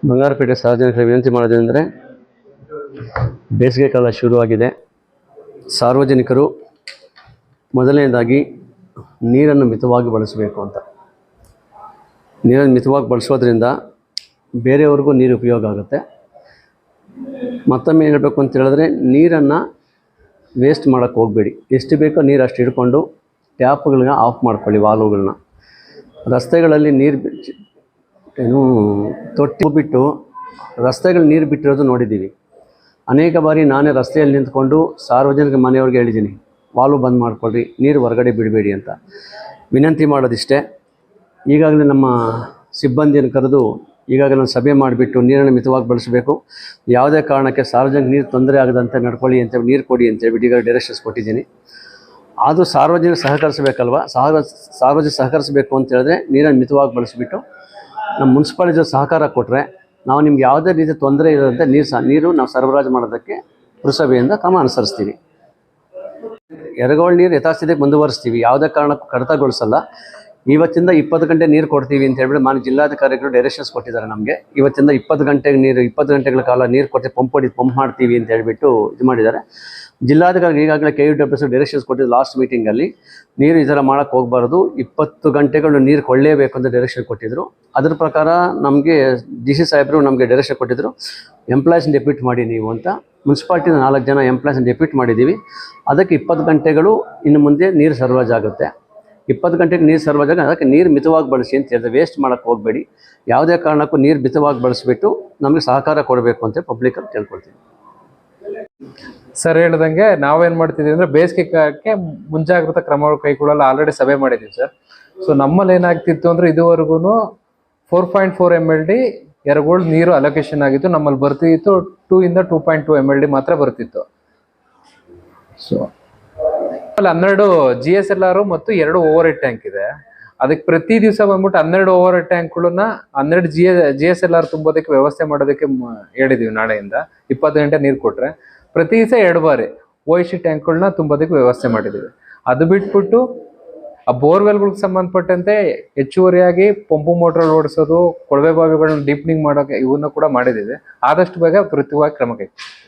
ಬಂಗಾರಪೇಟೆ ಸಾರ್ವಜನಿಕರಿಗೆ ವಿನಂತಿ ಮಾಡೋದೇನೆಂದರೆ, ಬೇಸಿಗೆ ಕಾಲ ಶುರುವಾಗಿದೆ. ಸಾರ್ವಜನಿಕರು ಮೊದಲನೇದಾಗಿ ನೀರನ್ನು ಮಿತವಾಗಿ ಬಳಸಬೇಕು ಅಂತ. ನೀರನ್ನು ಮಿತವಾಗಿ ಬಳಸೋದ್ರಿಂದ ಬೇರೆಯವ್ರಿಗೂ ನೀರು ಉಪಯೋಗ ಆಗುತ್ತೆ. ಮತ್ತೊಮ್ಮೆ ಹೇಳಬೇಕು ಅಂತ ಹೇಳಿದ್ರೆ, ನೀರನ್ನು ವೇಸ್ಟ್ ಮಾಡೋಕ್ಕೆ ಹೋಗಬೇಡಿ. ಎಷ್ಟು ಬೇಕೋ ನೀರು ಅಷ್ಟು ಹಿಡ್ಕೊಂಡು ಟ್ಯಾಪ್ಗಳನ್ನ ಆಫ್ ಮಾಡ್ಕೊಳ್ಳಿ, ವಾಲ್ವ್ಗಳನ್ನ. ರಸ್ತೆಗಳಲ್ಲಿ ನೀರು ತೊಟ್ಟಿ ಬಿಟ್ಟು ರಸ್ತೆಗಳು ನೀರು ಬಿಟ್ಟಿರೋದು ನೋಡಿದ್ದೀವಿ. ಅನೇಕ ಬಾರಿ ನಾನೇ ರಸ್ತೆಯಲ್ಲಿ ನಿಂತ್ಕೊಂಡು ಸಾರ್ವಜನಿಕ ಮನೆಯವ್ರಿಗೆ ಹೇಳಿದ್ದೀನಿ, ವಾಲ್ವ್ ಬಂದ್ ಮಾಡಿಕೊಡ್ರಿ, ನೀರು ಹೊರಗಡೆ ಬಿಡಬೇಡಿ ಅಂತ. ವಿನಂತಿ ಮಾಡೋದಿಷ್ಟೇ. ಈಗಾಗಲೇ ನಮ್ಮ ಸಿಬ್ಬಂದಿಯನ್ನು ಕರೆದು ಈಗಾಗಲೇ ಒಂದು ಸಭೆ ಮಾಡಿಬಿಟ್ಟು ನೀರನ್ನು ಮಿತವಾಗಿ ಬಳಸಬೇಕು. ಯಾವುದೇ ಕಾರಣಕ್ಕೆ ಸಾರ್ವಜನಿಕ ನೀರು ತೊಂದರೆ ಆಗದಂತೆ ನಡ್ಕೊಳ್ಳಿ ಅಂತೇಳಿ, ನೀರು ಕೊಡಿ ಅಂತೇಳ್ಬಿಟ್ಟು ಈಗ ಡೈರೆಕ್ಷನ್ಸ್ ಕೊಟ್ಟಿದ್ದೀನಿ. ಅದು ಸಾರ್ವಜನಿಕ ಸಹಕರಿಸಬೇಕಲ್ವ. ಸಾರ್ವಜನಿಕ ಸಹಕರಿಸಬೇಕು ಅಂತ ಹೇಳಿದ್ರೆ ನೀರನ್ನು ಮಿತವಾಗಿ ಬಳಸಿಬಿಟ್ಟು ನಮ್ಮ ಮುನ್ಸಿಪಾಲಿಟಿ ಸಹಕಾರ ಕೊಟ್ಟರೆ ನಾವು ನಿಮ್ಗೆ ಯಾವುದೇ ರೀತಿ ತೊಂದರೆ ಇರೋದಂತೆ ನೀರು ನಾವು ಸರಬರಾಜು ಮಾಡೋದಕ್ಕೆ ಪುರಸಭೆಯಿಂದ ಕ್ರಮ ಅನುಸರಿಸ್ತೀವಿ. ಎರಗೋಳು ನೀರು ಯಥಾಸ್ಥಿತಿಗೆ ಮುಂದುವರಿಸ್ತೀವಿ, ಯಾವುದೇ ಕಾರಣಕ್ಕೂ ಕಡಿತಗೊಳಿಸಲ್ಲ. ಇವತ್ತಿಂದ 20 ಗಂಟೆ ನೀರು ಕೊಡ್ತೀವಿ ಅಂತ ಹೇಳ್ಬಿಟ್ಟು ಮಾನ್ಯ ಜಿಲ್ಲಾಧಿಕಾರಿಗಳು ಡೈರೆಕ್ಷನ್ಸ್ ಕೊಟ್ಟಿದ್ದಾರೆ ನಮಗೆ. ಇವತ್ತಿಂದ 20 ಗಂಟೆಗಳ ಕಾಲ ನೀರು ಕೊಟ್ಟು ಪಂಪ್ ಮಾಡ್ತೀವಿ ಅಂತ ಹೇಳ್ಬಿಟ್ಟು ಇದು ಮಾಡಿದ್ದಾರೆ. ಜಿಲ್ಲಾಧಿಕಾರಿ ಈಗಾಗಲೇ KUWS ಡೈರೆಕ್ಷನ್ಸ್ ಕೊಟ್ಟಿದ್ದು ಲಾಸ್ಟ್ ಮೀಟಿಂಗಲ್ಲಿ. ನೀರು ಈ ಥರ ಮಾಡೋಕ್ಕೆ ಹೋಗಬಾರ್ದು, 20 ಗಂಟೆಗಳು ನೀರು ಕೊಳ್ಳೇಬೇಕು ಅಂತ ಡೈರೆಕ್ಷನ್ ಕೊಟ್ಟಿದ್ದರು. ಅದ್ರ ಪ್ರಕಾರ ನಮಗೆ DC ಸಾಹೇಬರು ನಮಗೆ ಡೈರೆಕ್ಷನ್ ಕೊಟ್ಟಿದ್ದರು, ಎಂಪ್ಲಾಯೀಸ್ನ ಡೆಪ್ಯೂಟ್ ಮಾಡಿ ನೀವು ಅಂತ. ಮುನ್ಸಿಪಾಲ್ಟಿನ 4 ಜನ ಎಂಪ್ಲಾಯೀಸ್ನ ಡೆಪ್ಯೂಟ್ ಮಾಡಿದ್ದೀವಿ. ಅದಕ್ಕೆ 20 ಗಂಟೆಗಳು ಇನ್ನು ಮುಂದೆ ನೀರು ಸರಬರಾಜು ಆಗುತ್ತೆ. 20 ಗಂಟೆಗೆ ನೀರು ಸರಬರಾಜು ಆಗ ಅದಕ್ಕೆ ನೀರು ಮಿತವಾಗಿ ಬಳಸಿ ಅಂತ ಹೇಳಿದ್ರೆ, ವೇಸ್ಟ್ ಮಾಡೋಕ್ಕೆ ಹೋಗಬೇಡಿ. ಯಾವುದೇ ಕಾರಣಕ್ಕೂ ನೀರು ಮಿತವಾಗಿ ಬಳಸಿಬಿಟ್ಟು ನಮಗೆ ಸಹಕಾರ ಕೊಡಬೇಕು ಅಂತ ಪಬ್ಲಿಕಲ್ಲಿ ಕೇಳ್ಕೊಳ್ತೀವಿ. ಸರ್ ಹೇಳ್ದಂಗೆ ನಾವೇನು ಮಾಡ್ತಿದ್ದೀವಿ ಅಂದರೆ, ಬೇಸಿಗೆ ಕಾಲಕ್ಕೆ ಮುಂಜಾಗ್ರತಾ ಕ್ರಮಗಳು ಕೈಗೊಳ್ಳಲು ಆಲ್ರೆಡಿ ಸಭೆ ಮಾಡಿದ್ದೀವಿ ಸರ್. ಸೊ ನಮ್ಮಲ್ಲಿ ಏನಾಗ್ತಿತ್ತು ಅಂದರೆ, ಇದುವರೆಗೂ 4.4 MLD ಎರಗೋಳು ನೀರು ಅಲೋಕೇಶನ್ ಆಗಿತ್ತು. ನಮ್ಮಲ್ಲಿ ಬರ್ತಿತ್ತು 2 ಇಂದ 2.2 MLD ಮಾತ್ರ ಬರ್ತಿತ್ತು. ಸೊ 12 GSLR ಮತ್ತು 2 ಓವರ್ ಹೆಡ್ ಟ್ಯಾಂಕ್ ಇದೆ. ಅದಕ್ಕೆ ಪ್ರತಿ ದಿವಸ ಬಂದ್ಬಿಟ್ಟು 12 ಓವರ್ ಹೆಡ್ ಟ್ಯಾಂಕ್ಗಳನ್ನ 12 GSLR ತುಂಬೋದಕ್ಕೆ ವ್ಯವಸ್ಥೆ ಮಾಡೋದಕ್ಕೆ ಹೇಳಿದೀವಿ. ನಾಳೆಯಿಂದ 20 ಗಂಟೆ ನೀರು ಕೊಟ್ರೆ ಪ್ರತಿ ದಿವಸ 2 ಬಾರಿ OHC ಟ್ಯಾಂಕ್ಗಳನ್ನ ತುಂಬೋದಕ್ಕೆ ವ್ಯವಸ್ಥೆ ಮಾಡಿದ್ದೀವಿ. ಅದು ಬಿಟ್ಬಿಟ್ಟು ಆ ಬೋರ್ವೆಲ್ಗಳಿಗೆ ಸಂಬಂಧಪಟ್ಟಂತೆ ಹೆಚ್ಚುವರಿಯಾಗಿ ಪಂಪು ಮೋಟರ್ ಓಡಿಸೋದು, ಕೊಳವೆ ಬಾವಿಗಳನ್ನ ಡೀಪ್ನಿಂಗ್ ಮಾಡೋಕೆ ಇವನ್ನ ಕೂಡ ಮಾಡಿದ್ದೀವಿ. ಆದಷ್ಟು ಬೇಗ ತ್ವರಿತವಾಗಿ ಕ್ರಮ ಕೈಗೊಳ್ಳಿ.